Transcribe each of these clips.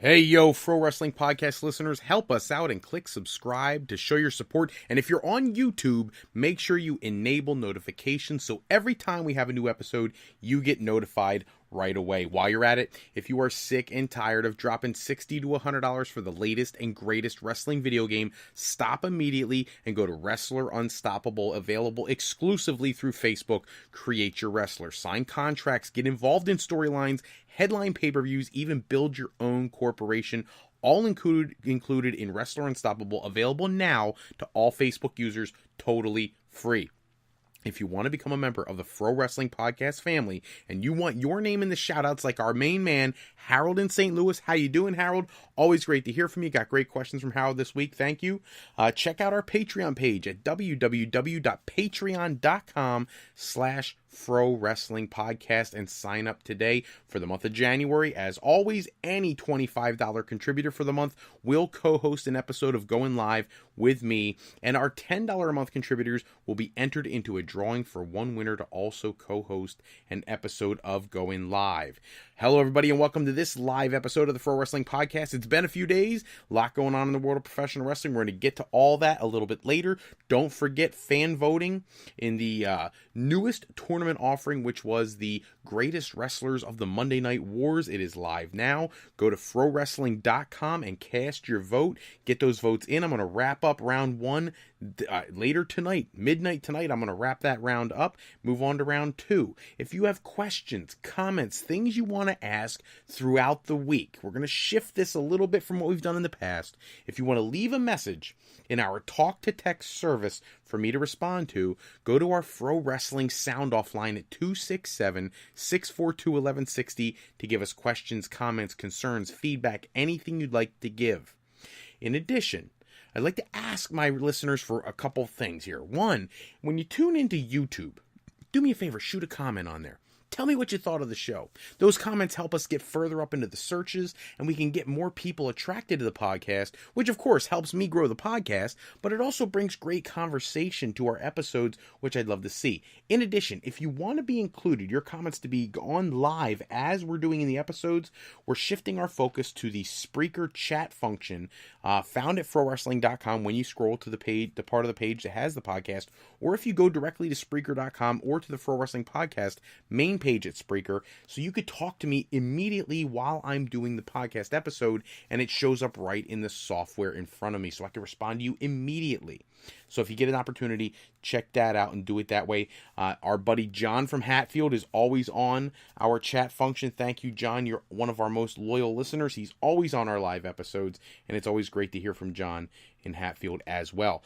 Hey, yo, Pro Wrestling Podcast listeners, help us out and click subscribe to show your support. And if you're on YouTube, make sure you enable notifications so every time we have a new episode, you get notified right away. While you're at it, if you are sick and tired of dropping $60 to $100 for the latest and greatest wrestling video game, stop immediately and go to Wrestler Unstoppable, available exclusively through Facebook. Create your wrestler, sign contracts, get involved in storylines, headline pay-per-views, even build your own corporation. All included in Wrestler Unstoppable, available now to all Facebook users, totally free. If you want to become a member of the Pro Wrestling Podcast family and you want your name in the shoutouts like our main man, Harold in St. Louis. How you doing, Harold? Always great to hear from you. Got great questions from Harold this week. Thank you. Check out our Patreon page at www.patreon.com/Pro Wrestling Podcast and sign up today for the month of January. As always, any $25 contributor for the month will co-host an episode of Going Live with me, and our $10 a month contributors will be entered into a drawing for one winner to also co-host an episode of Going Live. Hello, everybody, and welcome to this live episode of the Pro Wrestling Podcast. It's been a few days, a lot going on in the world of professional wrestling. We're going to get to all that a little bit later. Don't forget fan voting in the newest tournament offering, which was the greatest wrestlers of the Monday Night Wars. It is live now. Go to frowrestling.com and cast your vote. Get those votes in. I'm going to wrap up round one later tonight, midnight tonight. I'm going to wrap that round up, move on to round two. If you have questions, comments, things you want to ask throughout the week, we're going to shift this a little bit from what we've done in the past. If you want to leave a message in our talk to text service for me to respond to, go to our Pro Wrestling sound off line at 267-642-1160 to give us questions, comments, concerns, feedback, anything you'd like to give. In addition, I'd like to ask my listeners for a couple things here. One, when you tune into YouTube, do me a favor, shoot a comment on there. Tell me what you thought of the show. Those comments help us get further up into the searches, and we can get more people attracted to the podcast, which of course helps me grow the podcast, but it also brings great conversation to our episodes, which I'd love to see. In addition, if you want to be included, your comments to be on live as we're doing in the episodes, we're shifting our focus to the Spreaker chat function found at ProWrestling.com when you scroll to the page, the part of the page that has the podcast, or if you go directly to Spreaker.com or to the Pro Wrestling Podcast main page at Spreaker, so you could talk to me immediately while I'm doing the podcast episode, and it shows up right in the software in front of me, so I can respond to you immediately. So if you get an opportunity, check that out and do it that way. Our buddy John from Hatfield is always on our chat function. Thank you, John. You're one of our most loyal listeners. He's always on our live episodes, and it's always great to hear from John in Hatfield as well.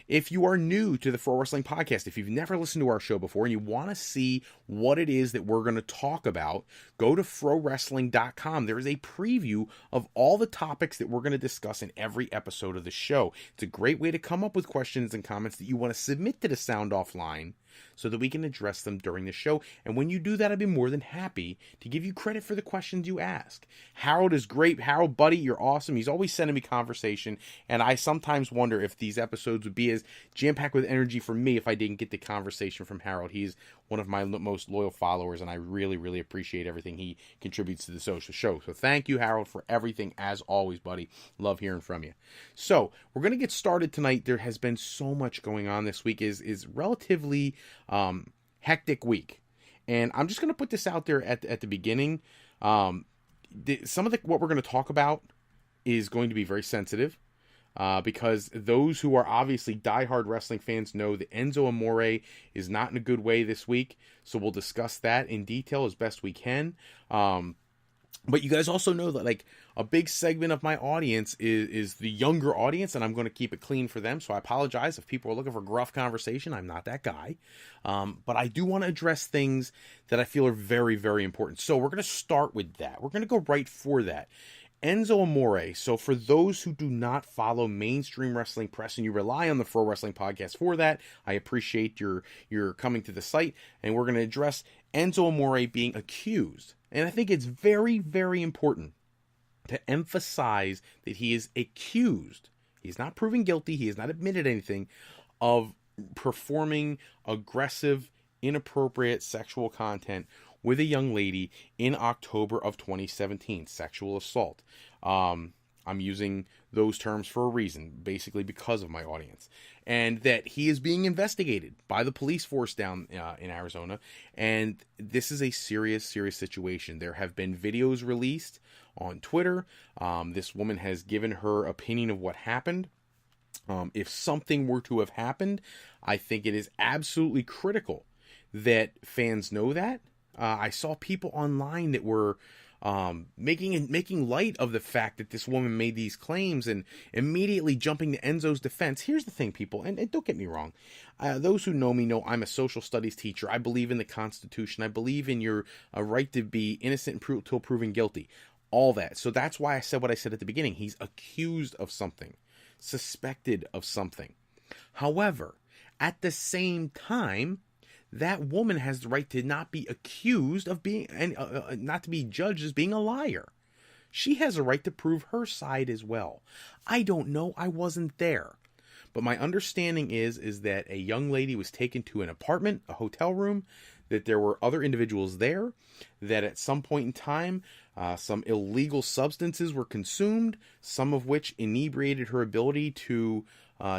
If you are new to the Pro Wrestling Podcast, if you've never listened to our show before and you want to see what it is that we're going to talk about, go to frowrestling.com. There is a preview of all the topics that we're going to discuss in every episode of the show. It's a great way to come up with questions and comments that you want to submit to the sound off line so that we can address them during the show. And when you do that, I'd be more than happy to give you credit for the questions you ask. Harold is great. Harold, buddy, you're awesome. He's always sending me conversation, and I sometimes wonder if these episodes would be as jam-packed with energy for me if I didn't get the conversation from Harold. He's one of my most loyal followers, and I really, really appreciate everything he contributes to the social show. So thank you, Harold, for everything, as always, buddy. Love hearing from you. So we're going to get started tonight. There has been so much going on this week. Is relatively hectic week, and I'm just going to put this out there at the beginning. Some of what we're going to talk about is going to be very sensitive. Because those who are obviously diehard wrestling fans know that Enzo Amore is not in a good way this week, so we'll discuss that in detail as best we can. But you guys also know that like a big segment of my audience is the younger audience, and I'm going to keep it clean for them, so I apologize if people are looking for gruff conversation. I'm not that guy. But I do want to address things that I feel are very, very important. So we're going to start with that. We're going to go right for that. Enzo Amore. So for those who do not follow mainstream wrestling press and you rely on the Pro Wrestling Podcast for that, I appreciate your coming to the site, and we're going to address Enzo Amore being accused. And I think it's very, very important to emphasize that he is accused. He's not proven guilty. He has not admitted anything of performing aggressive, inappropriate sexual content with a young lady in October of 2017, sexual assault. I'm using those terms for a reason, basically because of my audience. And that he is being investigated by the police force down in Arizona. And this is a serious, serious situation. There have been videos released on Twitter. This woman has given her opinion of what happened. If something were to have happened, I think it is absolutely critical that fans know that. I saw people online that were making light of the fact that this woman made these claims and immediately jumping to Enzo's defense. Here's the thing, people, and don't get me wrong. Those who know me know I'm a social studies teacher. I believe in the Constitution. I believe in your right to be innocent until proven guilty. All that. So that's why I said what I said at the beginning. He's accused of something, suspected of something. However, at the same time, that woman has the right to not be accused of being, and not to be judged as being a liar. She has a right to prove her side as well. I don't know. I wasn't there. But my understanding is that a young lady was taken to an apartment, a hotel room, that there were other individuals there, that at some point in time, some illegal substances were consumed, some of which inebriated her ability to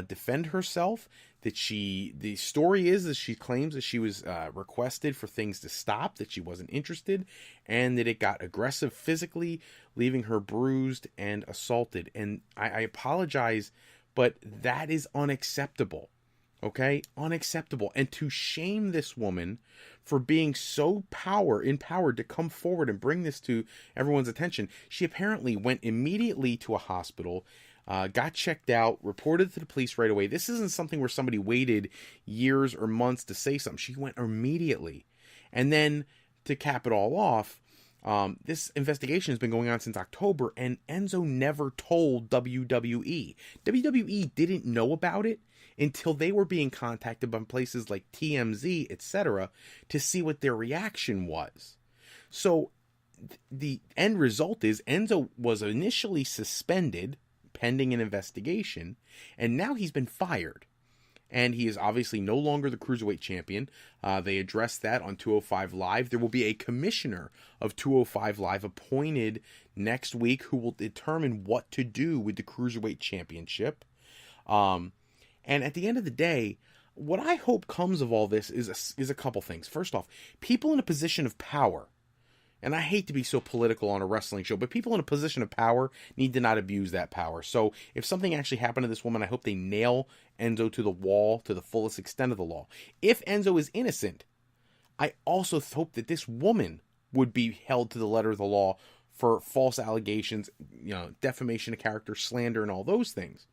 defend herself. The story is that she claims that she was requested for things to stop, that she wasn't interested, and that it got aggressive physically, leaving her bruised and assaulted. And I apologize, but that is unacceptable. Okay? Unacceptable. And to shame this woman for being so empowered to come forward and bring this to everyone's attention, she apparently went immediately to a hospital, got checked out, reported to the police right away. This isn't something where somebody waited years or months to say something. She went immediately. And then to cap it all off, this investigation has been going on since October, and Enzo never told WWE. WWE didn't know about it until they were being contacted by places like TMZ, etc., to see what their reaction was. So the end result is Enzo was initially suspended pending an investigation, and now he's been fired. And he is obviously no longer the Cruiserweight Champion. They addressed that on 205 Live. There will be a commissioner of 205 Live appointed next week who will determine what to do with the Cruiserweight Championship. And at the end of the day, what I hope comes of all this is a couple things. First off, people in a position of power, and I hate to be so political on a wrestling show, but people in a position of power need to not abuse that power. So if something actually happened to this woman, I hope they nail Enzo to the wall to the fullest extent of the law. If Enzo is innocent, I also hope that this woman would be held to the letter of the law for false allegations, defamation of character, slander, and all those things.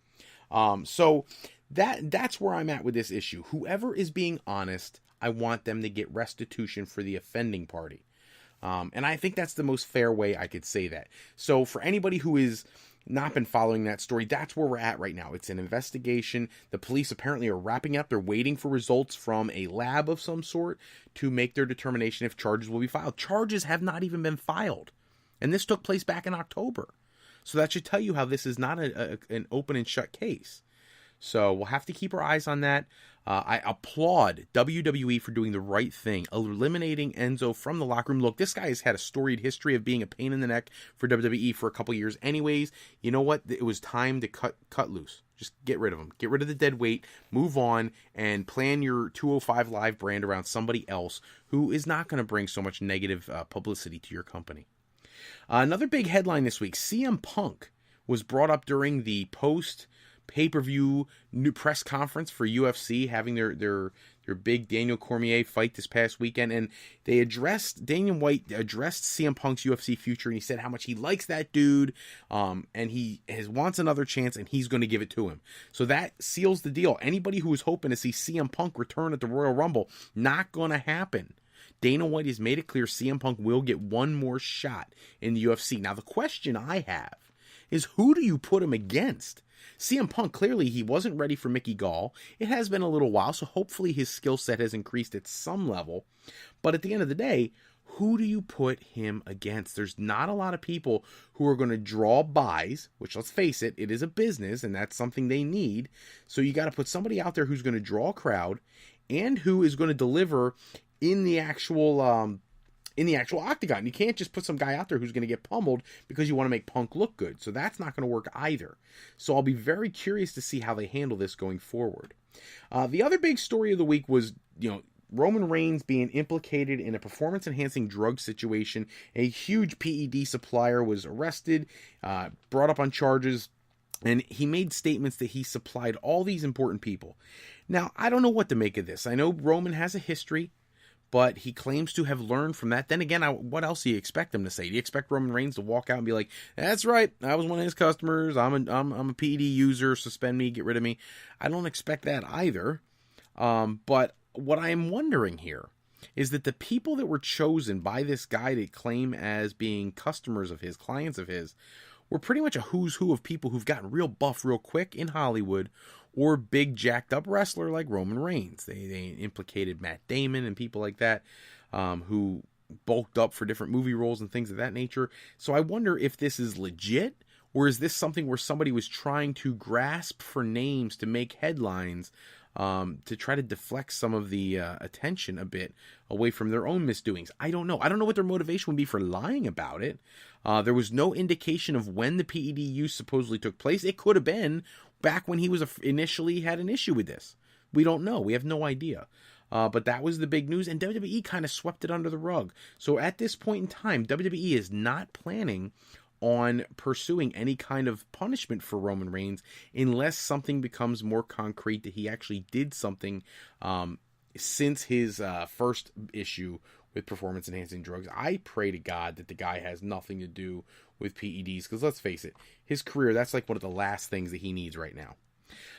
So that's where I'm at with this issue. Whoever is being honest, I want them to get restitution for the offending party. And I think that's the most fair way I could say that. So for anybody who has not been following that story, that's where we're at right now. It's an investigation. The police apparently are wrapping up. They're waiting for results from a lab of some sort to make their determination if charges will be filed. Charges have not even been filed. And this took place back in October. So that should tell you how this is not an open and shut case. So we'll have to keep our eyes on that. I applaud WWE for doing the right thing, eliminating Enzo from the locker room. Look, this guy has had a storied history of being a pain in the neck for WWE for a couple years anyways. You know what? It was time to cut loose. Just get rid of him. Get rid of the dead weight, move on, and plan your 205 Live brand around somebody else who is not going to bring so much negative publicity to your company. Another big headline this week, CM Punk was brought up during the post-pay-per-view new press conference for UFC, having their big Daniel Cormier fight this past weekend, and Daniel White addressed CM Punk's UFC future, and he said how much he likes that dude, and he wants another chance, and he's going to give it to him. So that seals the deal. Anybody who was hoping to see CM Punk return at the Royal Rumble, not going to happen. Dana White has made it clear CM Punk will get one more shot in the UFC. Now, the question I have is, who do you put him against? CM Punk, clearly he wasn't ready for Mickey Gall. It has been a little while, so hopefully his skill set has increased at some level. But at the end of the day, who do you put him against? There's not a lot of people who are going to draw buys, which, let's face it, it is a business, and that's something they need. So you got to put somebody out there who's going to draw a crowd and who is going to deliver in the actual in the actual octagon. You can't just put some guy out there who's going to get pummeled because you want to make Punk look good. So that's not going to work either. So I'll be very curious to see how they handle this going forward. The other big story of the week was, Roman Reigns being implicated in a performance-enhancing drug situation. A huge PED supplier was arrested, brought up on charges, and he made statements that he supplied all these important people. Now, I don't know what to make of this. I know Roman has a history, but he claims to have learned from that. Then again, what else do you expect him to say? Do you expect Roman Reigns to walk out and be like, "That's right, I was one of his customers. I'm a PED user. Suspend me, get rid of me"? I don't expect that either. But what I am wondering here is that the people that were chosen by this guy to claim as being customers of his, clients of his, were pretty much a who's who of people who've gotten real buff real quick in Hollywood, or big jacked up wrestler like Roman Reigns. They implicated Matt Damon and people like that, who bulked up for different movie roles and things of that nature. So I wonder if this is legit, or is this something where somebody was trying to grasp for names to make headlines, to try to deflect some of the attention a bit away from their own misdoings. I don't know. I don't know what their motivation would be for lying about it. There was no indication of when the PED use supposedly took place. It could have been back when he was initially had an issue with this. We don't know. We have no idea. But that was the big news, and WWE kind of swept it under the rug. So at this point in time, WWE is not planning on pursuing any kind of punishment for Roman Reigns unless something becomes more concrete that he actually did something since his first issue with performance-enhancing drugs. I pray to God that the guy has nothing to do with PEDs, because let's face it, his career, that's like one of the last things that he needs right now.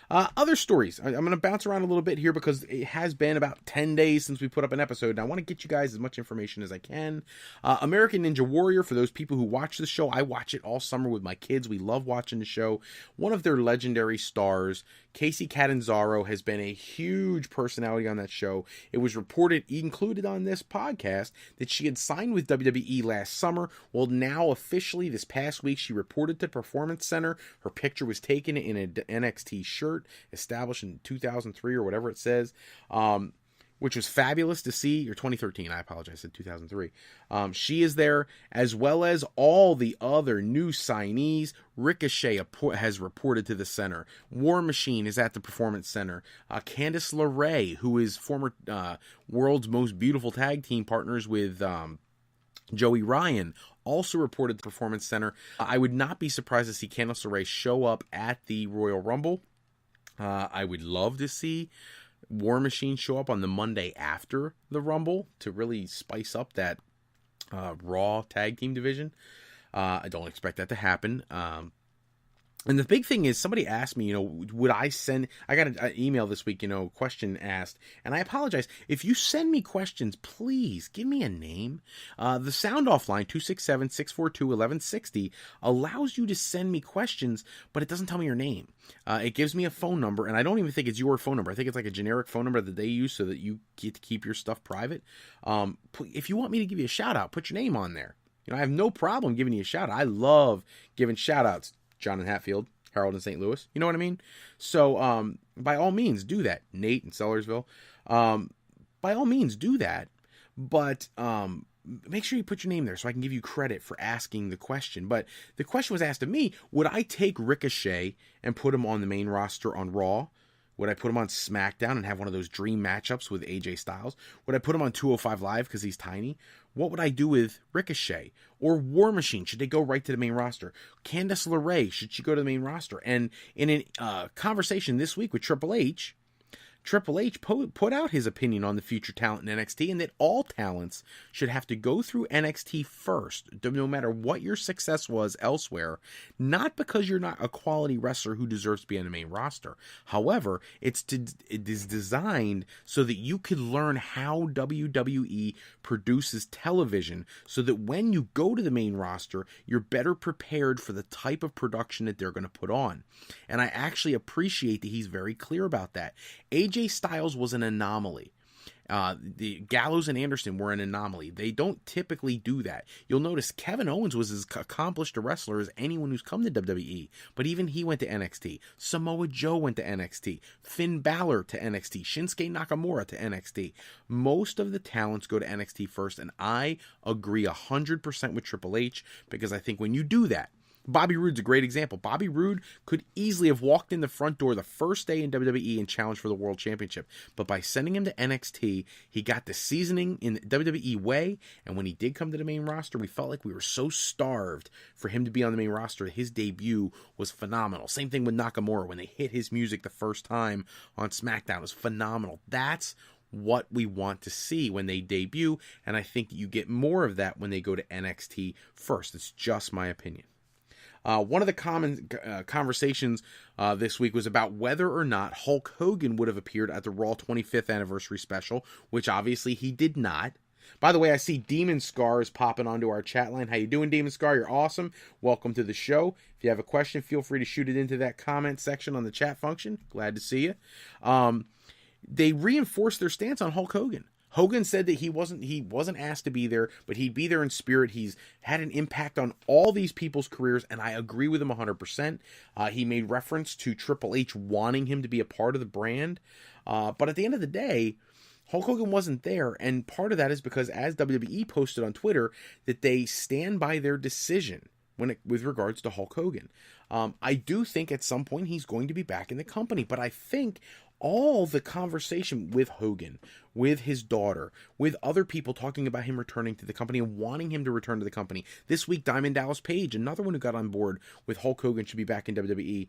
Other stories. I'm going to bounce around a little bit here because it has been about 10 days since we put up an episode, and I want to get you guys as much information as I can. American Ninja Warrior, for those people who watch the show, I watch it all summer with my kids. We love watching the show. One of their legendary stars, Casey Catanzaro, has been a huge personality on that show. It was reported, included on this podcast, that she had signed with WWE last summer. Well, now officially this past week, she reported to Performance Center. Her picture was taken in an NXT shirt established in 2003 or whatever it says, which was fabulous to see, or 2013, I apologize, I said 2003. She is there, as well as all the other new signees. Ricochet has reported to the center. War Machine is at the Performance Center. Candice LeRae, who is former World's Most Beautiful Tag Team partners with Joey Ryan, also reported the Performance Center. I would not be surprised to see Candice LeRae show up at the Royal Rumble. I would love to see War Machine show up on the Monday after the Rumble to really spice up that Raw tag team division. I don't expect that to happen. And the big thing is, somebody asked me, would I send... I got an email this week, question asked, and I apologize. If you send me questions, please give me a name. The Sound Off line, 267-642-1160, allows you to send me questions, but it doesn't tell me your name. It gives me a phone number, and I don't even think it's your phone number. I think it's like a generic phone number that they use so that you get to keep your stuff private. If you want me to give you a shout-out, put your name on there. I have no problem giving you a shout-out. I love giving shout-outs. John in Hatfield, Harold in St. Louis. You know what I mean? So, by all means, do that. Nate in Sellersville. By all means, do that. But make sure you put your name there so I can give you credit for asking the question. But the question was asked of me, would I take Ricochet and put him on the main roster on Raw? Would I put him on SmackDown and have one of those dream matchups with AJ Styles? Would I put him on 205 Live because he's tiny? What would I do with Ricochet? Or War Machine? Should they go right to the main roster? Candice LeRae, should she go to the main roster? And in a conversation this week with Triple H put out his opinion on the future talent in NXT, and that all talents should have to go through NXT first, no matter what your success was elsewhere, not because you're not a quality wrestler who deserves to be on the main roster. However, it is designed so that you can learn how WWE produces television, so that when you go to the main roster, you're better prepared for the type of production that they're going to put on. And I actually appreciate that he's very clear about that. AJ Styles was an anomaly. The Gallows and Anderson were an anomaly. They don't typically do that. You'll notice Kevin Owens was as accomplished a wrestler as anyone who's come to WWE, but even he went to NXT. Samoa Joe went to NXT. Finn Balor to NXT. Shinsuke Nakamura to NXT. Most of the talents go to NXT first, and I agree 100% with Triple H, because I think when you do that, Bobby Roode's a great example. Bobby Roode could easily have walked in the front door the first day in WWE and challenged for the World Championship. But by sending him to NXT, he got the seasoning in the WWE way. And when he did come to the main roster, we felt like we were so starved for him to be on the main roster. His debut was phenomenal. Same thing with Nakamura. When they hit his music the first time on SmackDown, it was phenomenal. That's what we want to see when they debut. And I think you get more of that when they go to NXT first. It's just my opinion. One of the common conversations this week was about whether or not Hulk Hogan would have appeared at the Raw 25th anniversary special, which obviously he did not. By the way, I see Demon Scar is popping onto our chat line. How you doing, Demon Scar? You're awesome. Welcome to the show. If you have a question, feel free to shoot it into that comment section on the chat function. Glad to see you. They reinforced their stance on Hulk Hogan. Hogan said that he wasn't asked to be there, but he'd be there in spirit. He's had an impact on all these people's careers, and I agree with him 100%. He made reference to Triple H wanting him to be a part of the brand. But at the end of the day, Hulk Hogan wasn't there, and part of that is because, as WWE posted on Twitter, that they stand by their decision with regards to Hulk Hogan. I do think at some point he's going to be back in the company, but I think all the conversation with Hogan, with his daughter, with other people talking about him returning to the company and wanting him to return to the company. This week, Diamond Dallas Page, another one who got on board with Hulk Hogan, should be back in WWE.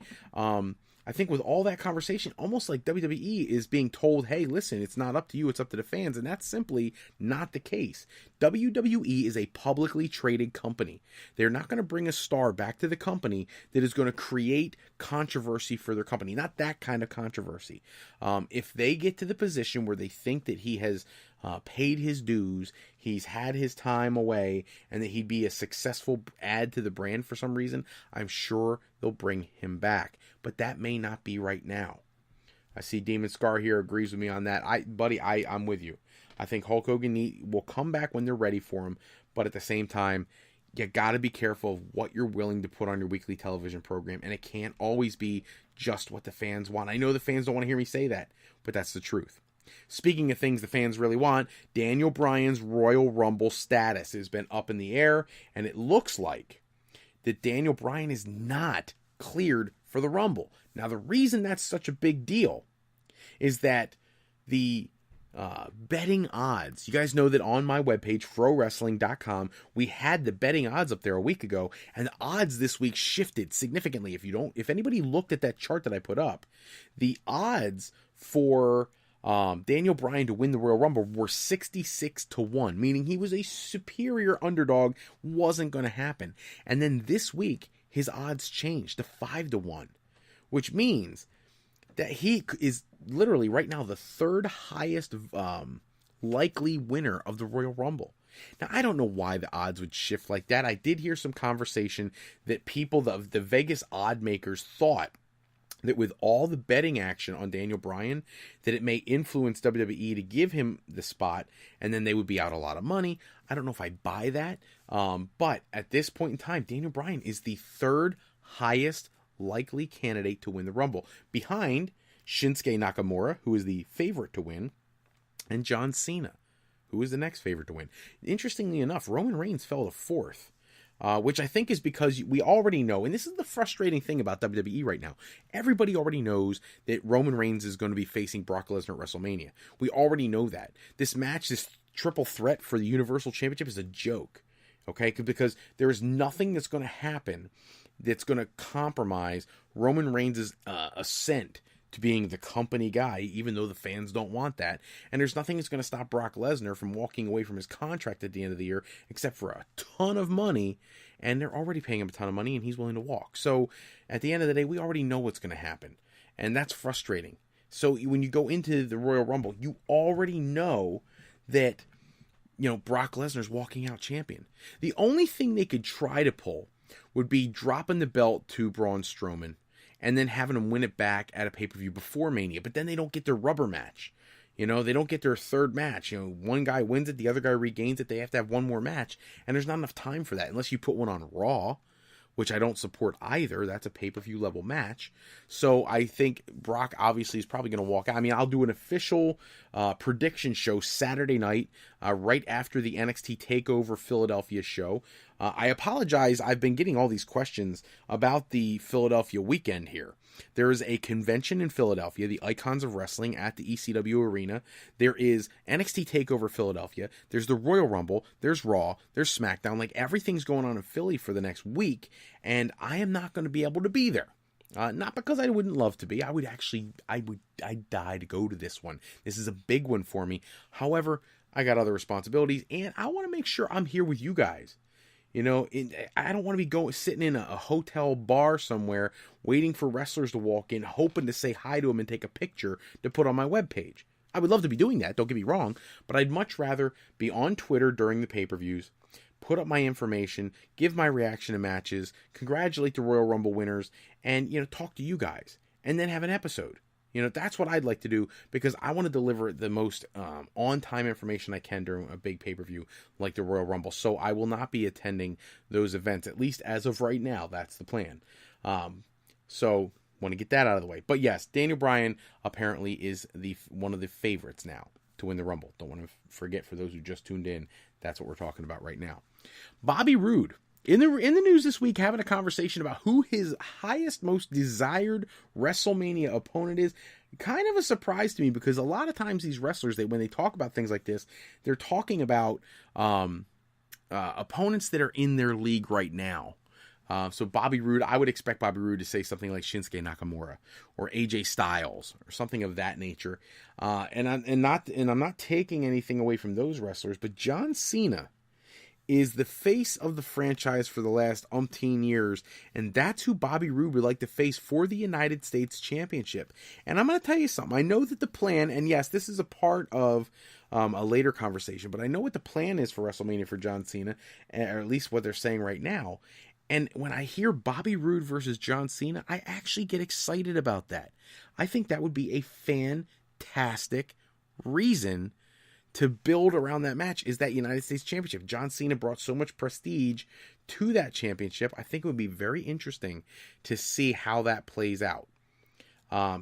I think with all that conversation, almost like WWE is being told, hey, listen, it's not up to you, it's up to the fans, and that's simply not the case. WWE is a publicly traded company. They're not going to bring a star back to the company that is going to create controversy for their company. Not that kind of controversy. If they get to the position where they think that he has paid his dues, he's had his time away, and that he'd be a successful add to the brand for some reason, I'm sure they'll bring him back. But that may not be right now. I see Demon Scar here agrees with me on that. I'm with you. I think Hulk Hogan will come back when they're ready for him, but at the same time, you got to be careful of what you're willing to put on your weekly television program, and it can't always be just what the fans want. I know the fans don't want to hear me say that, but that's the truth. Speaking of things the fans really want, Daniel Bryan's Royal Rumble status has been up in the air, and it looks like that Daniel Bryan is not cleared for the Rumble. Now, the reason that's such a big deal is that the betting odds, you guys know that on my webpage, frowrestling.com, we had the betting odds up there a week ago, and the odds this week shifted significantly. If anybody looked at that chart that I put up, the odds for Daniel Bryan to win the Royal Rumble were 66-1, meaning he was a superior underdog, wasn't going to happen. And then this week, his odds changed to 5-1, which means that he is literally right now the third highest likely winner of the Royal Rumble. Now, I don't know why the odds would shift like that. I did hear some conversation that people, the Vegas odd makers, thought that with all the betting action on Daniel Bryan, that it may influence WWE to give him the spot, and then they would be out a lot of money. I don't know if I buy that, but at this point in time, Daniel Bryan is the third highest likely candidate to win the Rumble, behind Shinsuke Nakamura, who is the favorite to win, and John Cena, who is the next favorite to win. Interestingly enough, Roman Reigns fell to fourth, which I think is because we already know, and this is the frustrating thing about WWE right now, everybody already knows that Roman Reigns is going to be facing Brock Lesnar at WrestleMania. We already know that. This match, this triple threat for the Universal Championship, is a joke, okay? Because there is nothing that's going to happen that's going to compromise Roman Reigns' ascent to being the company guy, even though the fans don't want that. And there's nothing that's going to stop Brock Lesnar from walking away from his contract at the end of the year, except for a ton of money, and they're already paying him a ton of money, and he's willing to walk. So at the end of the day, we already know what's going to happen, and that's frustrating. So when you go into the Royal Rumble, you already know that, Brock Lesnar's walking out champion. The only thing they could try to pull would be dropping the belt to Braun Strowman and then having him win it back at a pay-per-view before Mania, but then they don't get their rubber match. They don't get their third match. One guy wins it, the other guy regains it. They have to have one more match, and there's not enough time for that unless you put one on Raw, which I don't support either. That's a pay-per-view level match. So I think Brock obviously is probably going to walk out. I mean, I'll do an official prediction show Saturday night, right after the NXT TakeOver Philadelphia show. I apologize. I've been getting all these questions about the Philadelphia weekend here. There is a convention in Philadelphia, the Icons of Wrestling at the ECW Arena. There is NXT TakeOver Philadelphia. There's the Royal Rumble. There's Raw. There's SmackDown. Like, everything's going on in Philly for the next week, and I am not going to be able to be there. Not because I wouldn't love to be. I'd die to go to this one. This is a big one for me. However, I got other responsibilities, and I want to make sure I'm here with you guys. I don't want to be sitting in a hotel bar somewhere waiting for wrestlers to walk in, hoping to say hi to them and take a picture to put on my webpage. I would love to be doing that, don't get me wrong, but I'd much rather be on Twitter during the pay-per-views, put up my information, give my reaction to matches, congratulate the Royal Rumble winners, and, talk to you guys, and then have an episode. That's what I'd like to do, because I want to deliver the most on-time information I can during a big pay-per-view like the Royal Rumble. So I will not be attending those events, at least as of right now. That's the plan. So want to get that out of the way. But yes, Daniel Bryan apparently is one of the favorites now to win the Rumble. Don't want to forget, for those who just tuned in, that's what we're talking about right now. Bobby Roode. In the news this week, having a conversation about who his highest, most desired WrestleMania opponent is. Kind of a surprise to me, because a lot of times these wrestlers, when they talk about things like this, they're talking about opponents that are in their league right now. So Bobby Roode, I would expect Bobby Roode to say something like Shinsuke Nakamura or AJ Styles or something of that nature. And I'm not taking anything away from those wrestlers, but John Cena is the face of the franchise for the last umpteen years, and that's who Bobby Roode would like to face for the United States Championship. And I'm going to tell you something. I know that the plan, and yes, this is a part of a later conversation, but I know what the plan is for WrestleMania for John Cena, or at least what they're saying right now. And when I hear Bobby Roode versus John Cena, I actually get excited about that. I think that would be a fantastic reason to build around that match, is that United States Championship. John Cena brought so much prestige to that championship. I think it would be very interesting to see how that plays out.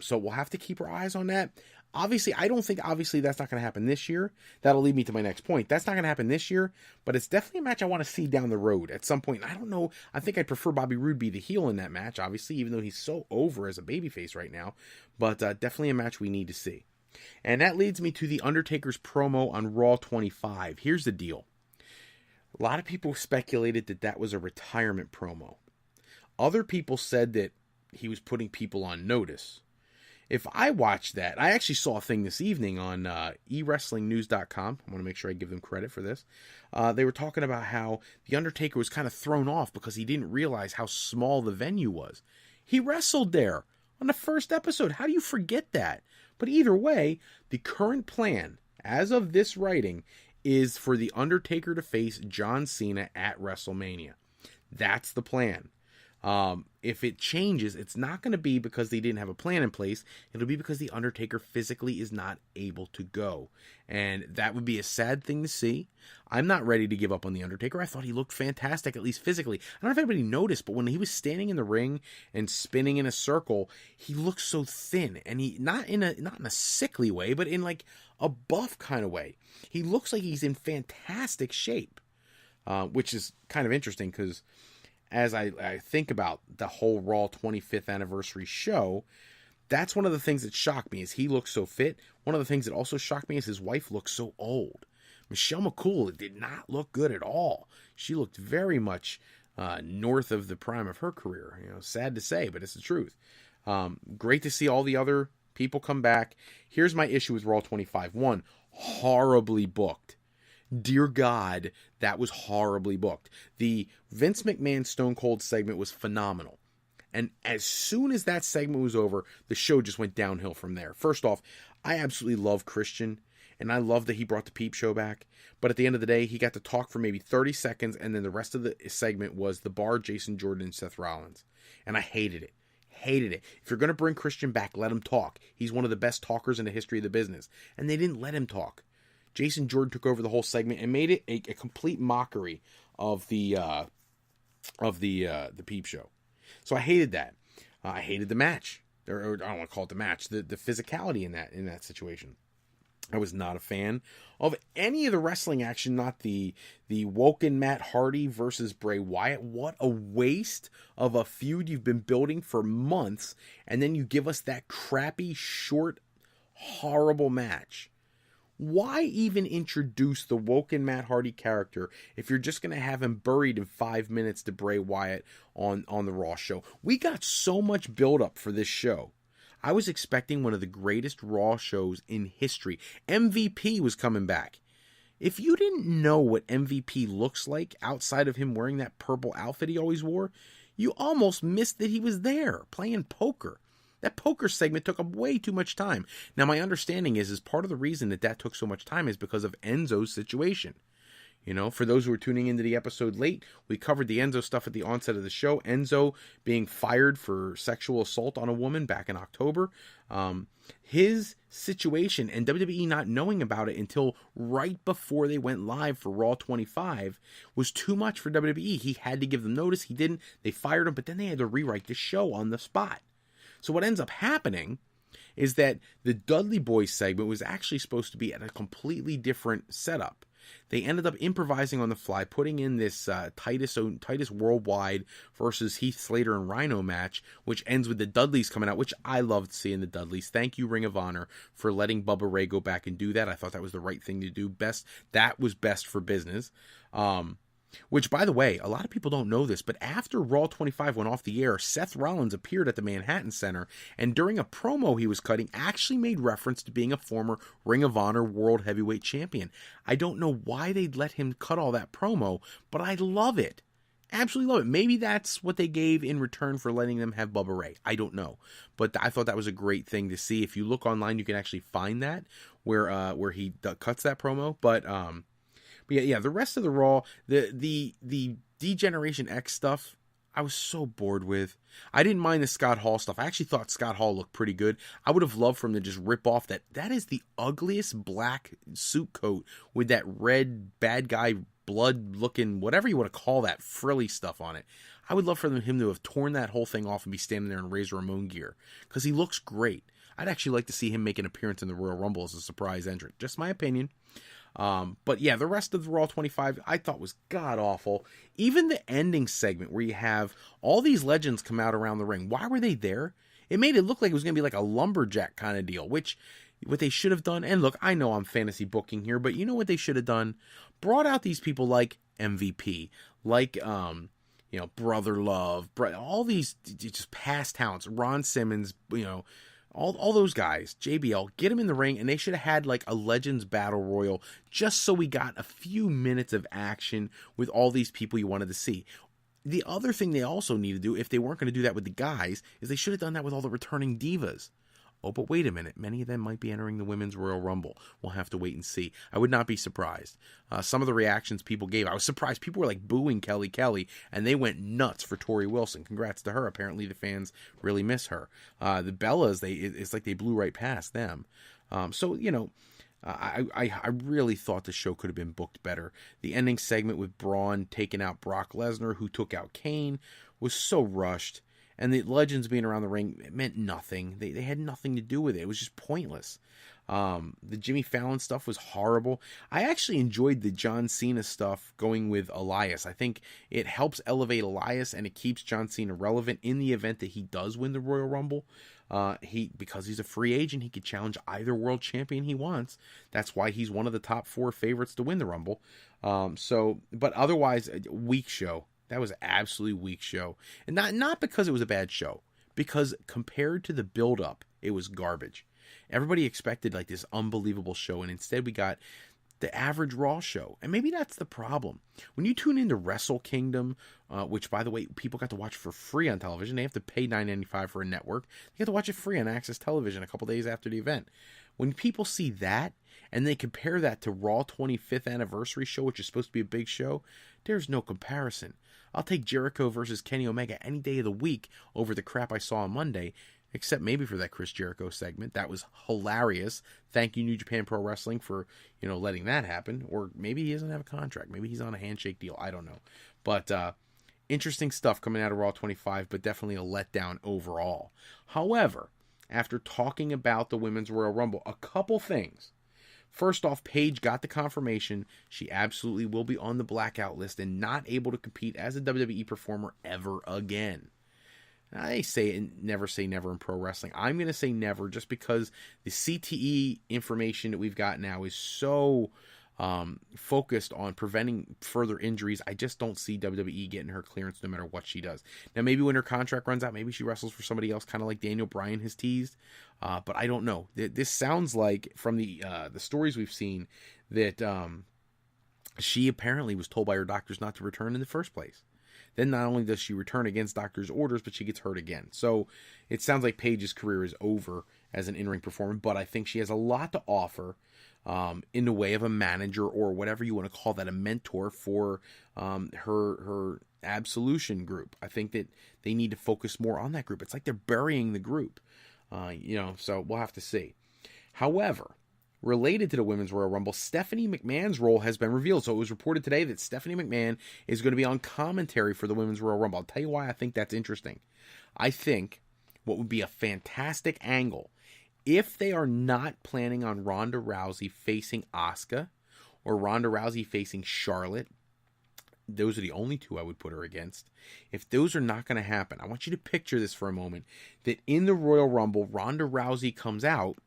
So we'll have to keep our eyes on that. Obviously, I don't think that's not going to happen this year. That'll lead me to my next point. That's not going to happen this year, but it's definitely a match I want to see down the road at some point. I don't know. I think I'd prefer Bobby Roode be the heel in that match, obviously, even though he's so over as a babyface right now. But definitely a match we need to see. And that leads me to the Undertaker's promo on Raw 25. Here's the deal. A lot of people speculated that was a retirement promo. Other people said that he was putting people on notice. If I watched that, I actually saw a thing this evening on eWrestlingNews.com. I want to make sure I give them credit for this. They were talking about how The Undertaker was kind of thrown off because he didn't realize how small the venue was. He wrestled there on the first episode. How do you forget that? But either way, the current plan, as of this writing, is for The Undertaker to face John Cena at WrestleMania. That's the plan. If it changes, it's not going to be because they didn't have a plan in place. It'll be because The Undertaker physically is not able to go. And that would be a sad thing to see. I'm not ready to give up on The Undertaker. I thought he looked fantastic, at least physically. I don't know if anybody noticed, but when he was standing in the ring and spinning in a circle, he looked so thin. And he not in a sickly way, but in like a buff kind of way. He looks like he's in fantastic shape, which is kind of interesting because as I think about the whole Raw 25th anniversary show, that's one of the things that shocked me is he looks so fit. One of the things that also shocked me is his wife looks so old. Michelle McCool did not look good at all. She looked very much north of the prime of her career. Sad to say, but it's the truth. Great to see all the other people come back. Here's my issue with Raw 25. One, horribly booked. Dear God, that was horribly booked. The Vince McMahon Stone Cold segment was phenomenal. And as soon as that segment was over, the show just went downhill from there. First off, I absolutely love Christian, and I love that he brought the Peep Show back. But at the end of the day, he got to talk for maybe 30 seconds, and then the rest of the segment was The Bar, Jason Jordan, and Seth Rollins. And I hated it. Hated it. If you're going to bring Christian back, let him talk. He's one of the best talkers in the history of the business. And they didn't let him talk. Jason Jordan took over the whole segment and made it a complete mockery of the Peep Show. So I hated that. I hated the match. Or I don't want to call it the match. The physicality in that situation. I was not a fan of any of the wrestling action, not the Woken Matt Hardy versus Bray Wyatt. What a waste of a feud you've been building for months, and then you give us that crappy, short, horrible match. Why even introduce the Woken Matt Hardy character if you're just going to have him buried in 5 minutes to Bray Wyatt on the Raw show? We got so much build-up for this show. I was expecting one of the greatest Raw shows in history. MVP was coming back. If you didn't know what MVP looks like outside of him wearing that purple outfit he always wore, you almost missed that he was there playing poker. That poker segment took up way too much time. Now, my understanding is part of the reason that took so much time is because of Enzo's situation. You know, for those who are tuning into the episode late, we covered the Enzo stuff at the onset of the show. Enzo being fired for sexual assault on a woman back in October. His situation and WWE not knowing about it until right before they went live for Raw 25 was too much for WWE. He had to give them notice. He didn't. They fired him, but then they had to rewrite the show on the spot. So what ends up happening is that the Dudley Boys segment was actually supposed to be at a completely different setup. They ended up improvising on the fly, putting in this Titus Worldwide versus Heath Slater and Rhino match, which ends with the Dudleys coming out, which I loved seeing the Dudleys. Thank you, Ring of Honor, for letting Bubba Ray go back and do that. I thought that was the right thing to do. That was best for business. Which, by the way, a lot of people don't know this, but after Raw 25 went off the air, Seth Rollins appeared at the Manhattan Center, and during a promo he was cutting, actually made reference to being a former Ring of Honor World Heavyweight Champion. I don't know why they'd let him cut all that promo, but I love it. Absolutely love it. Maybe that's what they gave in return for letting them have Bubba Ray. I don't know. But I thought that was a great thing to see. If you look online, you can actually find that, where he cuts that promo, But yeah, the rest of the Raw, the D-Generation X stuff, I was so bored with. I didn't mind the Scott Hall stuff. I actually thought Scott Hall looked pretty good. I would have loved for him to just rip off that is the ugliest black suit coat with that red bad guy blood looking, whatever you want to call that, frilly stuff on it. I would love for him to have torn that whole thing off and be standing there in Razor Ramon gear, because he looks great. I'd actually like to see him make an appearance in the Royal Rumble as a surprise entrant. Just my opinion. But yeah, the rest of the Raw 25 I thought was god-awful. Even the ending segment where you have all these legends come out around the ring. Why were they there? It made it look like it was going to be like a lumberjack kind of deal, which what they should have done, and look, I know I'm fantasy booking here, but you know what they should have done? Brought out these people like MVP, like, Brother Love, all these just past talents, Ron Simmons, all those guys, JBL, get them in the ring, and they should have had like a Legends Battle Royal just so we got a few minutes of action with all these people you wanted to see. The other thing they also need to do, if they weren't going to do that with the guys, is they should have done that with all the returning divas. Oh, but wait a minute. Many of them might be entering the Women's Royal Rumble. We'll have to wait and see. I would not be surprised. Some of the reactions people gave, I was surprised. People were like booing Kelly, and they went nuts for Tori Wilson. Congrats to her. Apparently the fans really miss her. The Bellas, it's like they blew right past them. I really thought the show could have been booked better. The ending segment with Braun taking out Brock Lesnar, who took out Kane, was so rushed. And the legends being around the ring, it meant nothing. They had nothing to do with it. It was just pointless. The Jimmy Fallon stuff was horrible. I actually enjoyed the John Cena stuff going with Elias. I think it helps elevate Elias, and it keeps John Cena relevant in the event that he does win the Royal Rumble. Because he's a free agent, he could challenge either world champion he wants. That's why he's one of the top 4 favorites to win the Rumble. But otherwise, a weak show. That was an absolutely weak show. And not because it was a bad show. Because compared to the build-up, it was garbage. Everybody expected like this unbelievable show, and instead we got the average Raw show. And maybe that's the problem. When you tune into Wrestle Kingdom, which, by the way, people got to watch for free on television. They have to pay $9.95 for a network. They got to watch it free on Access Television a couple days after the event. When people see that, and they compare that to Raw 25th Anniversary show, which is supposed to be a big show, there's no comparison. I'll take Jericho versus Kenny Omega any day of the week over the crap I saw on Monday, except maybe for that Chris Jericho segment. That was hilarious. Thank you, New Japan Pro Wrestling, for, letting that happen. Or maybe he doesn't have a contract. Maybe he's on a handshake deal. I don't know. But interesting stuff coming out of Raw 25, but definitely a letdown overall. However, after talking about the Women's Royal Rumble, a couple things. First off, Paige got the confirmation she absolutely will be on the blackout list and not able to compete as a WWE performer ever again. I never say never in pro wrestling. I'm going to say never just because the CTE information that we've got now is so focused on preventing further injuries. I just don't see WWE getting her clearance no matter what she does. Now, maybe when her contract runs out, maybe she wrestles for somebody else, kind of like Daniel Bryan has teased. But I don't know. This sounds like, from the stories we've seen, that she apparently was told by her doctors not to return in the first place. Then not only does she return against doctors' orders, but she gets hurt again. So it sounds like Paige's career is over as an in-ring performer, but I think she has a lot to offer in the way of a manager, or whatever you want to call that, a mentor for her Absolution group. I think that they need to focus more on that group. It's like they're burying the group, so we'll have to see. However, related to the Women's Royal Rumble, Stephanie McMahon's role has been revealed. So it was reported today that Stephanie McMahon is going to be on commentary for the Women's Royal Rumble. I'll tell you why I think that's interesting. I think what would be a fantastic angle, if they are not planning on Ronda Rousey facing Asuka or Ronda Rousey facing Charlotte, those are the only two I would put her against. If those are not going to happen, I want you to picture this for a moment, that in the Royal Rumble, Ronda Rousey comes out,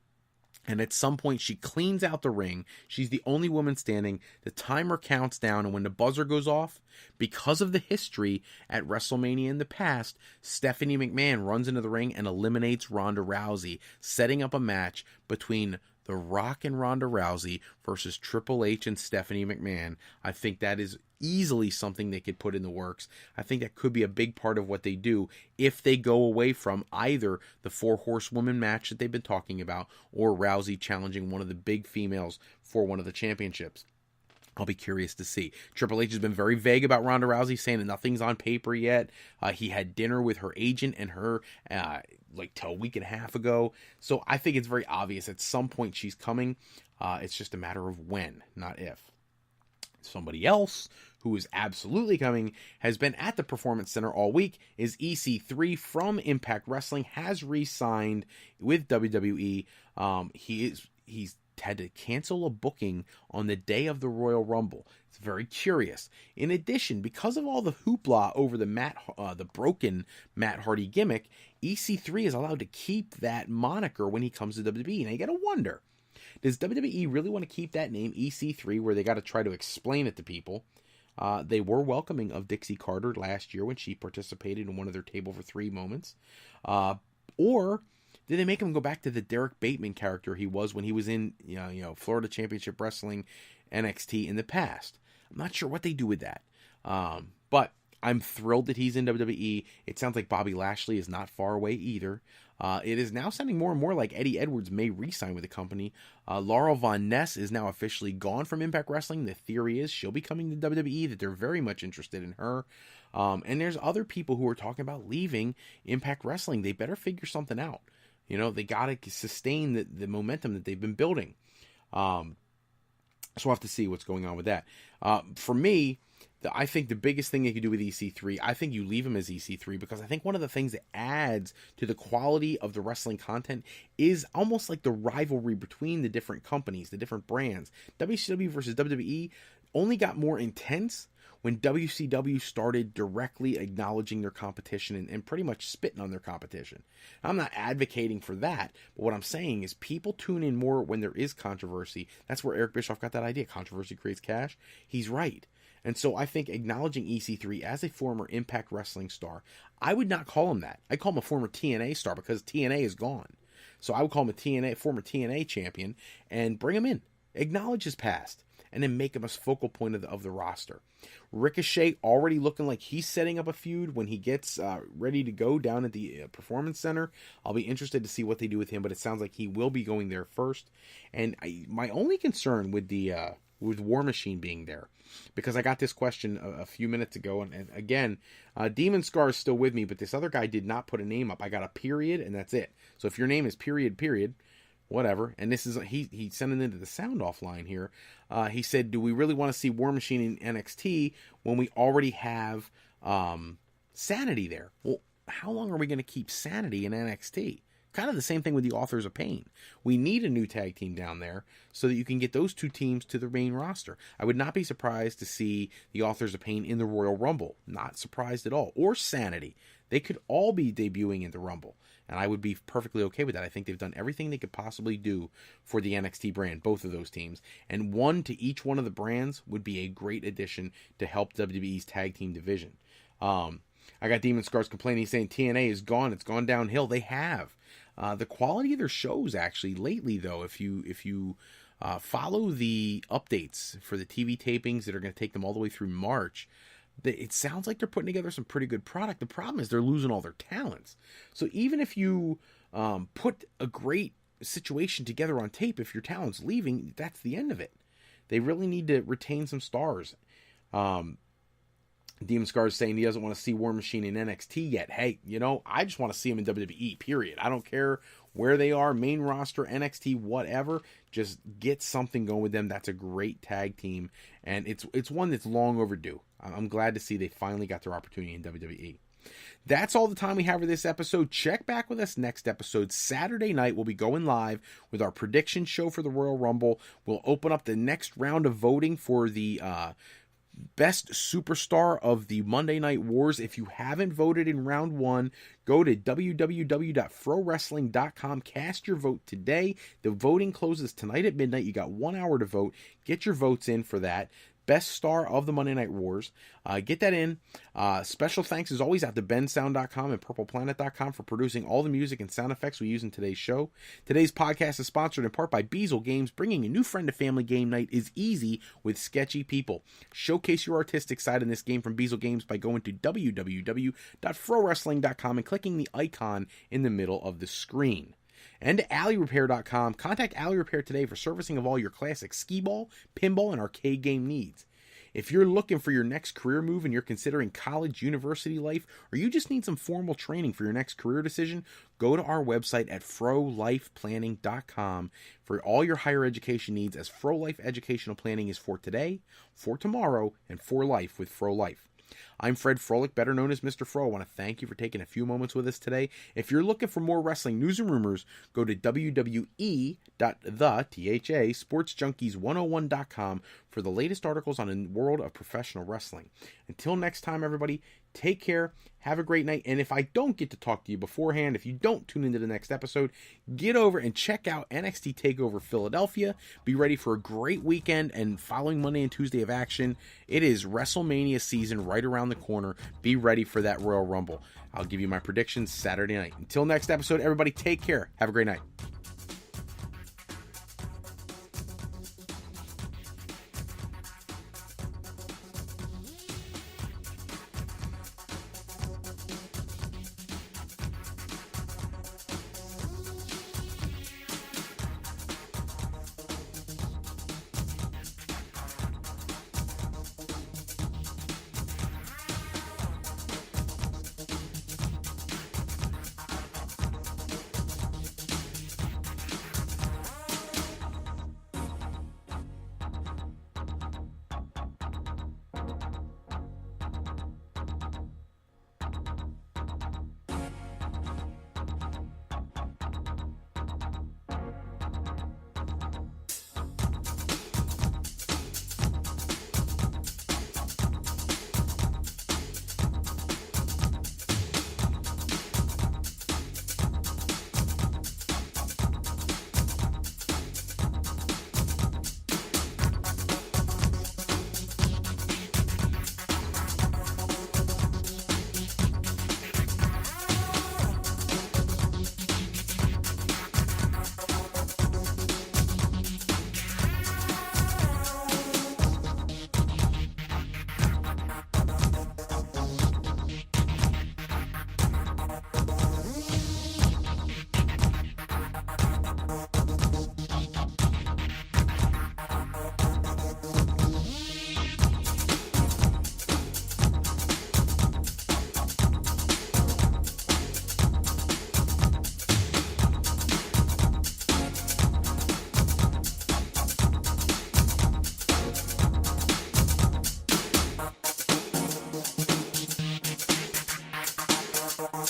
and at some point, she cleans out the ring. She's the only woman standing. The timer counts down, and when the buzzer goes off, because of the history at WrestleMania in the past, Stephanie McMahon runs into the ring and eliminates Ronda Rousey, setting up a match between The Rock and Ronda Rousey versus Triple H and Stephanie McMahon. I think that is easily something they could put in the works. I think that could be a big part of what they do if they go away from either the 4 horsewoman match that they've been talking about, or Rousey challenging one of the big females for one of the championships. I'll be curious to see. Triple H has been very vague about Ronda Rousey, saying that nothing's on paper yet. He had dinner with her agent and her till a week and a half ago. So I think it's very obvious at some point she's coming. It's just a matter of when, not if. Somebody else who is absolutely coming, has been at the Performance Center all week, is EC3 from Impact Wrestling, has re-signed with WWE. He's had to cancel a booking on the day of the Royal Rumble. It's very curious. In addition, because of all the hoopla over the broken Matt Hardy gimmick, EC3 is allowed to keep that moniker when he comes to WWE. Now you gotta wonder, does WWE really want to keep that name EC3, where they got to try to explain it to people? They were welcoming of Dixie Carter last year when she participated in one of their Table for 3 moments. Or did they make him go back to the Derek Bateman character he was when he was in Florida Championship Wrestling NXT in the past? I'm not sure what they do with that. But I'm thrilled that he's in WWE. It sounds like Bobby Lashley is not far away either. It is now sounding more and more like Eddie Edwards may re-sign with the company. Laurel Von Ness is now officially gone from Impact Wrestling. The theory is she'll be coming to WWE, that they're very much interested in her. And there's other people who are talking about leaving Impact Wrestling. They better figure something out. They got to sustain the momentum that they've been building. So we'll have to see what's going on with that. For me, I think the biggest thing they could do with EC3, I think you leave him as EC3, because I think one of the things that adds to the quality of the wrestling content is almost like the rivalry between the different companies, the different brands. WCW versus WWE only got more intense when WCW started directly acknowledging their competition and pretty much spitting on their competition. I'm not advocating for that, but what I'm saying is people tune in more when there is controversy. That's where Eric Bischoff got that idea. Controversy creates cash. He's right. And so I think acknowledging EC3 as a former Impact Wrestling star, I would not call him that. I call him a former TNA star, because TNA is gone. So I would call him a former TNA champion, and bring him in. Acknowledge his past, and then make him a focal point of the roster. Ricochet already looking like he's setting up a feud when he gets ready to go down at the Performance Center. I'll be interested to see what they do with him, but it sounds like he will be going there first. And my only concern with the with War Machine being there? Because I got this question a few minutes ago, and again, Demon Scar is still with me, but this other guy did not put a name up. I got a period, and that's it. So if your name is period, whatever. And this is he sent it into the sound off line here. He said, "Do we really want to see War Machine in NXT when we already have Sanity there?" Well, how long are we going to keep Sanity in NXT? Kind of the same thing with the Authors of Pain. We need a new tag team down there so that you can get those two teams to the main roster. I would not be surprised to see the Authors of Pain in the Royal Rumble. Not surprised at all. Or Sanity. They could all be debuting in the Rumble. And I would be perfectly okay with that. I think they've done everything they could possibly do for the NXT brand, both of those teams. And one to each one of the brands would be a great addition to help WWE's tag team division. I got Demon Scars complaining, saying TNA is gone. It's gone downhill. They have. The quality of their shows, actually, lately, though, if you follow the updates for the TV tapings that are going to take them all the way through March, it sounds like they're putting together some pretty good product. The problem is they're losing all their talents. So even if you put a great situation together on tape, if your talent's leaving, that's the end of it. They really need to retain some stars. Demon Scar is saying he doesn't want to see War Machine in NXT yet. Hey, I just want to see him in WWE, period. I don't care where they are, main roster, NXT, whatever. Just get something going with them. That's a great tag team, and it's one that's long overdue. I'm glad to see they finally got their opportunity in WWE. That's all the time we have for this episode. Check back with us next episode. Saturday night, we'll be going live with our prediction show for the Royal Rumble. We'll open up the next round of voting for the best superstar of the Monday Night Wars. If you haven't voted in round one, go to www.frowrestling.com. Cast your vote today. The voting closes tonight at midnight. You got 1 hour to vote. Get your votes in for that. Best star of the Monday Night Wars. Get that in. Special thanks as always out to bensound.com and purpleplanet.com for producing all the music and sound effects we use in today's show. Today's podcast is sponsored in part by Beazle Games. Bringing a new friend to family game night is easy with sketchy people. Showcase your artistic side in this game from Beazle Games by going to www.frowrestling.com and clicking the icon in the middle of the screen. And to AlleyRepair.com. Contact Alley Repair today for servicing of all your classic skee-ball, pinball, and arcade game needs. If you're looking for your next career move and you're considering college, university life, or you just need some formal training for your next career decision, go to our website at frolifeplanning.com for all your higher education needs, as Fro Life Educational Planning is for today, for tomorrow, and for life with Fro Life. I'm Fred Froelich, better known as Mr. Fro. I want to thank you for taking a few moments with us today. If you're looking for more wrestling news and rumors, go to www.sportsjunkies101.com for the latest articles on the world of professional wrestling. Until next time, everybody, take care, have a great night, and if I don't get to talk to you beforehand, if you don't tune into the next episode, get over and check out NXT TakeOver Philadelphia. Be ready for a great weekend, and following Monday and Tuesday of action, it is Wrestlemania season right around the corner. Be ready for that Royal Rumble. I'll give you my predictions Saturday night. Until next episode, everybody, take care. Have a great night.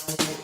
Bye.